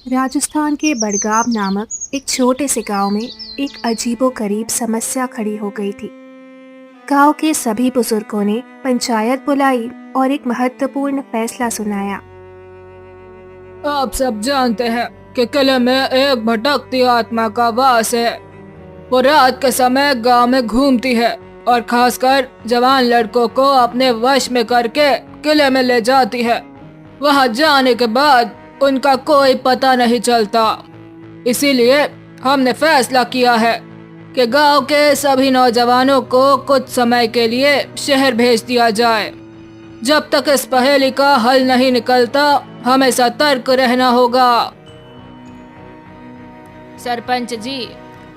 राजस्थान के बड़गांव नामक एक छोटे से गांव में एक अजीबोगरीब समस्या खड़ी हो गई थी। गांव के सभी बुजुर्गों ने पंचायत बुलाई और एक महत्वपूर्ण फैसला सुनाया। आप सब जानते हैं कि किले में एक भटकती आत्मा का वास है। वो रात के समय गांव में घूमती है और खासकर जवान लड़कों को अपने वश में करके किले में ले जाती है। वहां जाने के बाद उनका कोई पता नहीं चलता। इसीलिए हमने फैसला किया है कि गांव के सभी नौजवानों को कुछ समय के लिए शहर भेज दिया जाए। जब तक इस पहेली का हल नहीं निकलता हमें सतर्क रहना होगा। सरपंच जी,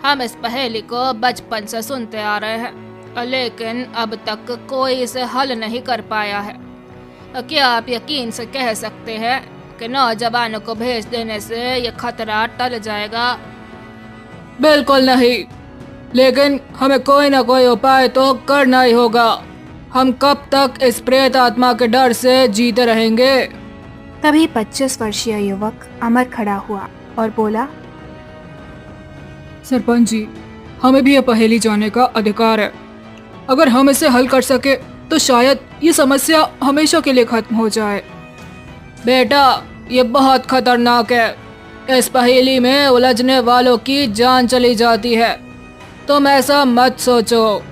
हम इस पहेली को बचपन से सुनते आ रहे हैं, लेकिन अब तक कोई इसे हल नहीं कर पाया है। क्या आप यकीन से कह सकते हैं कि नौजवानों को भेज देने से ये खतरा टल जाएगा? बिल्कुल नहीं, लेकिन हमें कोई ना कोई उपाय तो करना ही होगा। हम कब तक इस प्रेत आत्मा के डर से जीते रहेंगे? तभी 25 वर्षीय युवक अमर खड़ा हुआ और बोला, सरपंच जी, हमें भी यह पहेली जानने का अधिकार है। अगर हम इसे हल कर सके तो शायद ये समस्या हमेशा के लिए खत्म हो जाए। बेटा, ये बहुत खतरनाक है। इस पहेली में उलझने वालों की जान चली जाती है। तुम ऐसा मत सोचो।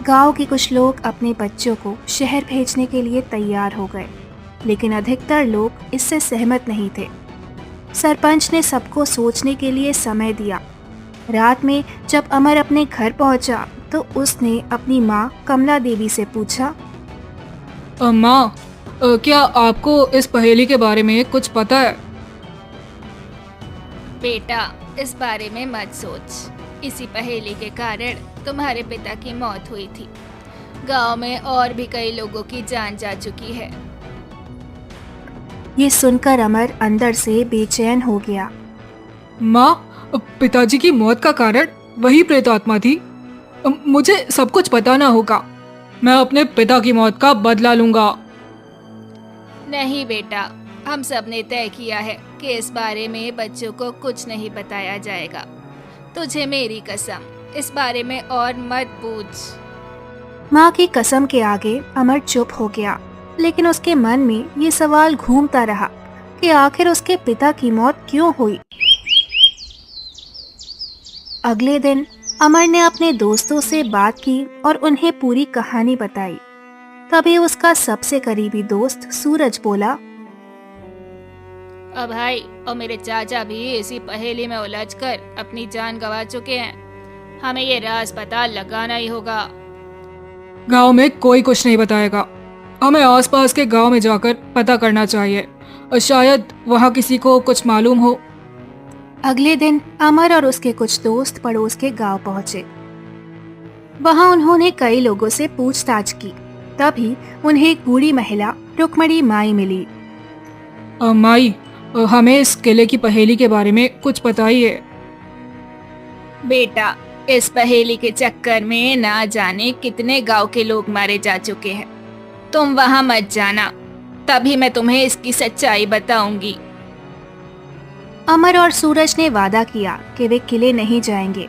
गांव के कुछ लोग अपने बच्चों को शहर भेजने के लिए तैयार हो गए, लेकिन अधिकतर लोग इससे सहमत नहीं थे। सरपंच ने सबको सोचने के लिए समय दिया। रात में जब अमर अपने घर पहुंचा तो उसने अपनी माँ कमला देवी से पूछा, माँ, क्या आपको इस पहेली के बारे में कुछ पता है? बेटा, इस बारे में मत सोच। इसी पहेली के कारण तुम्हारे पिता की मौत हुई थी। गांव में और भी कई लोगों की जान जा चुकी है। ये सुनकर अमर अंदर से बेचैन हो गया। माँ, पिताजी की मौत का कारण वही प्रेत आत्मा थी। मुझे सब कुछ बताना होगा। मैं अपने पिता की मौत का बदला लूंगा। नहीं बेटा, हम सब ने तय किया है कि इस बारे में बच्चों को कुछ नहीं बताया जाएगा। तुझे मेरी कसम, इस बारे में और मत पूछ। माँ की कसम के आगे अमर चुप हो गया, लेकिन उसके मन में ये सवाल घूमता रहा कि आखिर उसके पिता की मौत क्यों हुई। अगले दिन अमर ने अपने दोस्तों से बात की और उन्हें पूरी कहानी बताई। तभी उसका सबसे करीबी दोस्त सूरज बोला, अब भाई और मेरे चाचा भी इसी पहेली में उलझकर अपनी जान गंवा चुके हैं। हमें ये राज पता लगाना ही होगा। गांव में कोई कुछ नहीं बताएगा। हमें आसपास के गांव में जाकर पता करना चाहिए और शायद वहां किसी को कुछ मालूम हो। अगले दिन अमर और उसके कुछ दोस्त पड़ोस के गांव पहुंचे। वहां उन्होंने कई लोगों से पूछताछ की। तभी उन्हें एक बूढ़ी महिला रुक्मणी माई मिली। माई, हमें इस किले की पहेली के बारे में कुछ बताइए। बेटा, इस पहेली के चक्कर में ना जाने कितने गांव के लोग मारे जा चुके हैं। तुम वहां मत जाना, तभी मैं तुम्हें इसकी सच्चाई बताऊंगी। अमर और सूरज ने वादा किया कि वे किले नहीं जाएंगे।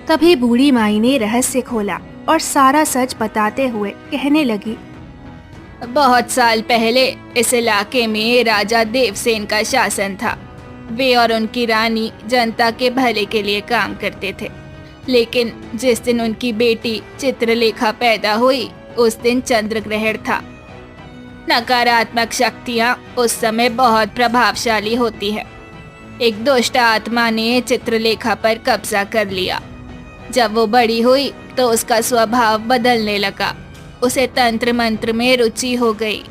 तभी बूढ़ी माई ने रहस्य खोला और सारा सच बताते हुए कहने लगी, बहुत साल पहले इस इलाके में राजा देवसेन का शासन था। वे और उनकी रानी जनता के भले के लिए काम करते थे, लेकिन जिस दिन उनकी बेटी चित्रलेखा पैदा हुई उस दिन चंद्र ग्रहण था। नकारात्मक शक्तियाँ उस समय बहुत प्रभावशाली होती है। एक दुष्ट आत्मा ने चित्रलेखा पर कब्जा कर लिया। जब वो बड़ी हुई तो उसका स्वभाव बदलने लगा। उसे तंत्र मंत्र में रुचि हो गई।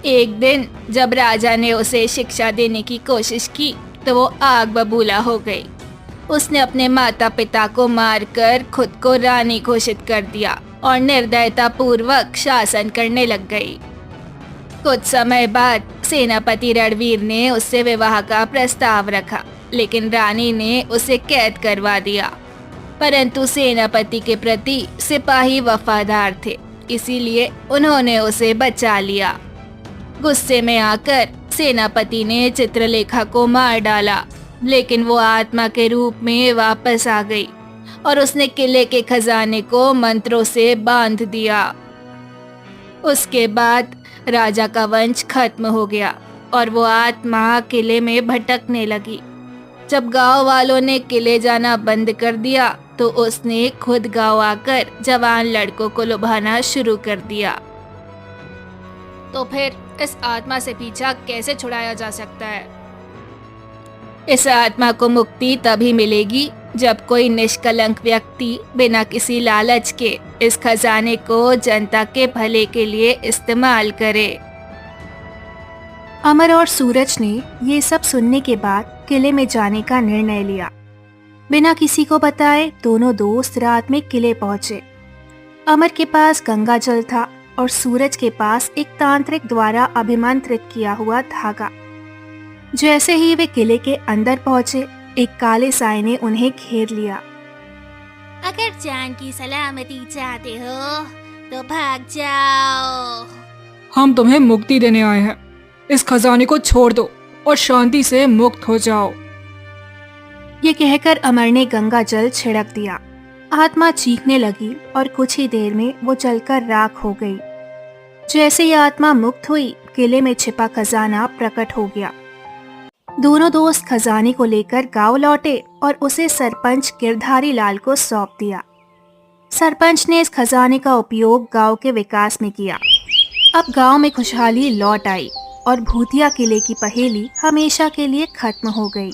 एक दिन जब राजा ने उसे शिक्षा देने की कोशिश की तो वो आग बबूला हो गई। उसने अपने माता पिता को मारकर खुद को रानी घोषित कर दिया और निर्दयता पूर्वक शासन करने लग गई। कुछ समय बाद सेनापति रणवीर ने उससे विवाह का प्रस्ताव रखा, लेकिन रानी ने उसे कैद करवा दिया। परंतु सेनापति के प्रति सिपाही वफादार थे, इसीलिए उन्होंने उसे बचा लिया। गुस्से में आकर सेनापति ने चित्रलेखा को मार डाला, लेकिन वो आत्मा के रूप में वापस आ गई और उसने किले के खजाने को मंत्रों से बांध दिया। उसके बाद राजा का वंश खत्म हो गया और वो आत्मा किले में भटकने लगी। जब गांव वालों ने किले जाना बंद कर दिया तो उसने खुद गांव आकर जवान लड़कों को लुभाना शुरू कर दिया। तो फिर इस आत्मा से पीछा कैसे छुड़ाया जा सकता है? इस आत्मा को मुक्ति तभी मिलेगी जब कोई निष्कलंक व्यक्ति बिना किसी लालच के इस खजाने को जनता के भले के लिए इस्तेमाल करे। अमर और सूरज ने ये सब सुनने के बाद किले में जाने का निर्णय लिया। बिना किसी को बताए दोनों दोस्त रात में किले पहुंचे। अमर के पास गंगा जल था और सूरज के पास एक तांत्रिक द्वारा अभिमंत्रित किया हुआ धागा। जैसे ही वे किले के अंदर पहुंचे, एक काले साए ने उन्हें घेर लिया। अगर जान की सलामती चाहते हो तो भाग जाओ। हम तुम्हें मुक्ति देने आए हैं। इस खजाने को छोड़ दो और शांति से मुक्त हो जाओ। ये कहकर अमर ने गंगा जल छिड़क दिया। आत्मा चीखने लगी और कुछ ही देर में वो जलकर राख हो गई। जैसे ही आत्मा मुक्त हुई, किले में छिपा खजाना प्रकट हो गया। दोनों दोस्त खजाने को लेकर गांव लौटे और उसे सरपंच गिरधारी लाल को सौंप दिया। सरपंच ने इस खजाने का उपयोग गांव के विकास में किया। अब गांव में खुशहाली लौट आई और भूतिया किले की पहेली हमेशा के लिए खत्म हो गई।